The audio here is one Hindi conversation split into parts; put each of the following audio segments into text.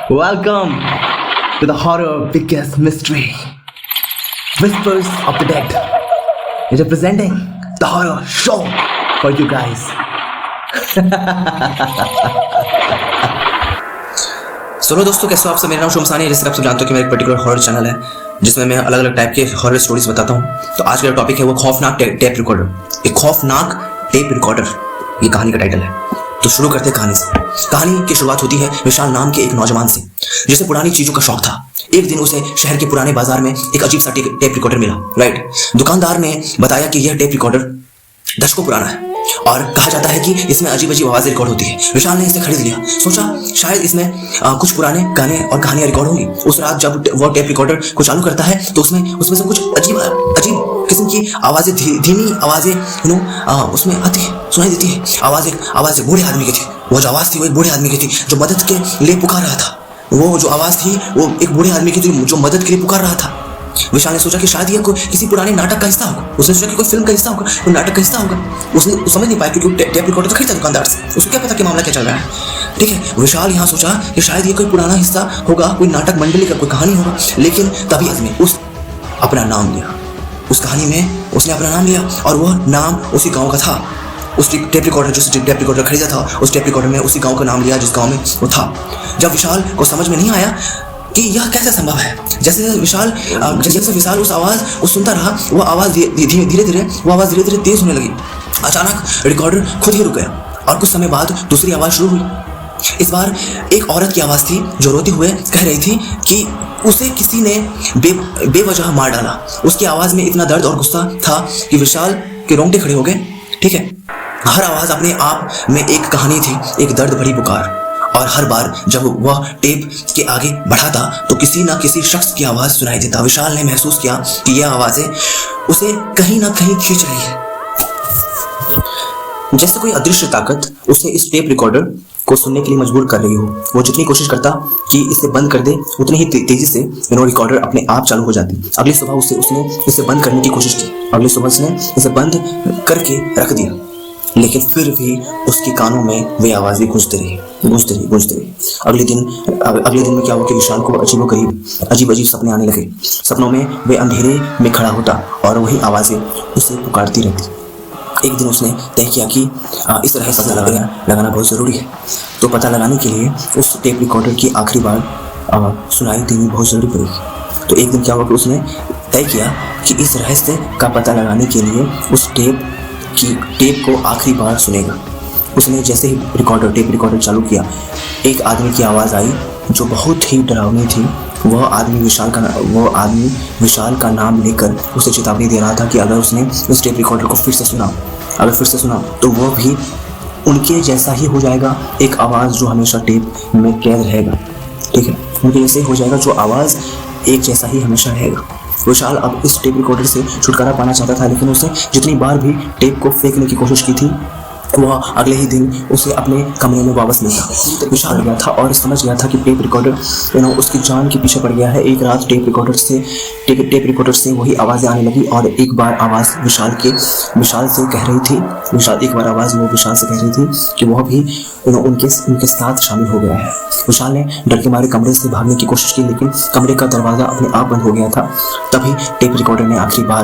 Welcome to the horror biggest mystery, Whispers of the Dead. Representing the horror show for you guys. सुनो दोस्तों, कैसे हो आप सब। मेरा नाम शमसानी है। जैसे आप सब जानते हो कि मेरा एक पर्टिकुलर हॉरर चैनल है जिसमें मैं अलग अलग टाइप के हॉरर स्टोरीज बताता हूँ। तो आज का टॉपिक है वो खौफनाक टेप रिकॉर्डर। एक खौफनाक टेप रिकॉर्डर, ये कहानी का टाइटल है। तो शुरू करते हैं कहानी से। कहानी की शुरुआत होती है विशाल नाम के एक नौजवान से, जिसे पुरानी चीजों का शौक था। एक दिन उसे शहर के पुराने बाजार में एक अजीब सा टेप रिकॉर्डर मिला। राइट, दुकानदार ने बताया कि यह टेप रिकॉर्डर दशकों पुराना है और कहा जाता है कि इसमें अजीब अजीब आवाजें रिकॉर्ड होती है। विशाल ने इसे खरीद लिया। सोचा शायद इसमें कुछ पुराने गाने और कहानियां रिकॉर्ड होंगी। उस रात जब वो टेप रिकॉर्डर को चालू करता है तो उसमें से कुछ अजीब किस्म की आवाजें, धीमी आवाजें उसमें आती है, सुनाई देती है। आवाज एक बूढ़े आदमी की थी। वो जो आवाज थी वो एक बूढ़े आदमी की थी जो मदद के लिए पुकार रहा था। वो जो आवाज थी वो एक बूढ़े आदमी की थी जो मदद के लिए पुकार रहा था। विशाल ने सोचा कि शायद यह किसी पुराने नाटक का हिस्सा होगा। उसने सोचा कि कोई फिल्म का हिस्सा होगा, कोई नाटक का हिस्सा होगा। उसने समझ नहीं पाया क्योंकि टेप रिकॉर्डर तो खरीदा दुकानदार से। उसको क्या पता कि मामला क्या चल रहा है। ठीक है, विशाल यहाँ सोचा कि शायद ये कोई पुराना हिस्सा होगा, कोई नाटक मंडली का कोई कहानी होगा। लेकिन तभी उसने अपना नाम लिया। उस कहानी में उसने अपना नाम लिया और वह नाम उसी गाँव का था। उस टेप रिकॉर्डर जो टेप रिकॉर्डर खरीदा था, उस टेप रिकॉर्डर में उसी गाँव का नाम लिया जिस गाँव में वो था। जब विशाल को समझ में नहीं आया कि यह कैसे संभव है, जैसे विशाल उस सुनता रहा, वो आवाज धीरे धीरे तेज होने लगी। अचानक रिकॉर्डर खुद ही रुक गया और कुछ समय बाद दूसरी आवाज शुरू हुई। इस बार एक औरत की आवाज थी जो रोते हुए कह रही थी कि उसे किसी ने बेवजह मार डाला। उसकी आवाज में इतना दर्द और गुस्सा था कि विशाल के रोंगटे खड़े हो गए। ठीक है, हर आवाज अपने आप में एक कहानी थी, एक दर्द भरी पुकार। और हर बार जब वह टेप के आगे बढ़ाता तो किसी ना किसी शख्स की आवाज सुनाई देता। विशाल ने महसूस किया कि यह आवाजें उसे कहीं ना कहीं खींच रही है, जैसे कोई अदृश्य ताकत उसे इस टेप रिकॉर्डर को सुनने के लिए मजबूर कर रही हो। वो जितनी कोशिश करता कि इसे बंद कर दे, उतनी ही तेजी से रिकॉर्डर अपने आप चालू हो जाती। अगली सुबह उसने इसे बंद करने की कोशिश की। अगली सुबह उसने इसे बंद करके रख दिया, लेकिन फिर भी उसके कानों में वे आवाजें गूंजती रही। अगले दिन में क्या हुआ कि विशाल को अजीब सपने आने लगे। सपनों में वे अंधेरे में खड़ा होता और वही आवाजें उसे पुकारती रहती। एक दिन उसने तय किया कि इस तरह पता लगाना बहुत ज़रूरी है। तो पता लगाने के लिए उस टेप रिकॉर्डर की आखिरी बार सुनाई देनी बहुत ज़रूरी पड़ेगी। तो एक दिन क्या हुआ कि उसने तय किया कि इस रहस्य का पता लगाने के लिए उस टेप को आखिरी बार सुनेगा। उसने जैसे ही टेप रिकॉर्डर चालू किया, एक आदमी की आवाज़ आई जो बहुत ही डरावनी थी। वह आदमी विशाल का नाम लेकर उसे चेतावनी दे रहा था कि अगर उसने इस टेप रिकॉर्डर को फिर से सुना तो वह भी उनके जैसा ही हो जाएगा। एक आवाज़ जो हमेशा टेप में कैद रहेगा। ठीक है, उनके जैसे हो जाएगा, जो आवाज़ एक जैसा ही हमेशा रहेगा। विशाल अब इस टेप रिकॉर्डर से छुटकारा पाना चाहता था, लेकिन उसने जितनी बार भी टेप को फेंकने की कोशिश की थी, वह अगले ही दिन उसे अपने कमरे में वापस मिलता। विशाल गया था और समझ गया था कि टेप रिकॉर्डर उसकी जान के पीछे पड़ गया है। एक रात टेप रिकॉर्डर से वही आवाज़ें आने लगी और एक बार आवाज़ विशाल से कह रही थी कि वह भी उनके साथ शामिल हो गया है। विशाल ने डर के मारे कमरे से भागने की कोशिश की, लेकिन कमरे का दरवाज़ा अपने आप बंद हो गया था। तभी टेप रिकॉर्डर ने आखिरी बार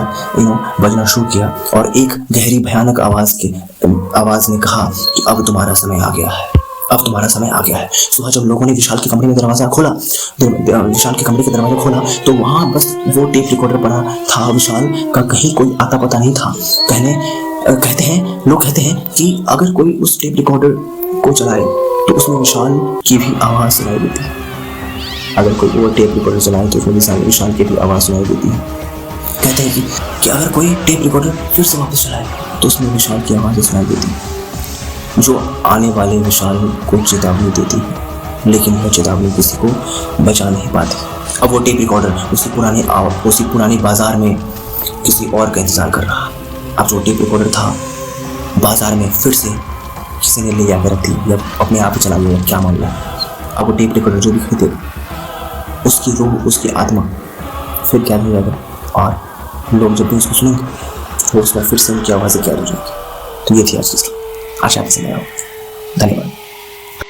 बजना शुरू किया और एक गहरी भयानक आवाज ने कहा कि अब तुम्हारा समय आ गया है। सुबह जब लोगों ने विशाल के कमरे के दरवाजा खोला तो वहां बस वो टेप रिकॉर्डर पड़ा था। विशाल का कहीं कोई आता पता नहीं था। लोग कहते हैं कि अगर कोई उस टेप रिकॉर्डर को चलाए तो उसमें विशाल की भी आवाज सुनाई देती है। अगर कोई वो टेप रिकॉर्डर चलाए तो उसमें विशाल की भी आवाज सुनाई देती है। कहते हैं कि अगर कोई टेप रिकॉर्डर फिर से वापस चलाए तो उसमें विशाल की आवाज़ सुनाई देती है, जो आने वाले विशाल को चेतावनी देती है। लेकिन वह चेतावनी किसी को बचा नहीं पाती। अब वो टेप रिकॉर्डर उसी पुरानी बाजार में किसी और का इंतजार कर रहा। अब जो टेप रिकॉर्डर था बाजार में फिर से किसी ने ले जाकर रख दी या अपने आप ही चला गया, क्या मामला। अब वो टेप रिकॉर्डर जो भी खरीदे, उसकी रूह, उसकी आत्मा फिर क्या हो जाएगा और लोग जब भी उसको सुनेंगे वो उसमें फिर से उनकी आवाज़ें कैद हो जाएगी। तो ये थी आज की स्टोरी। आशा पसंद आया। धन्यवाद।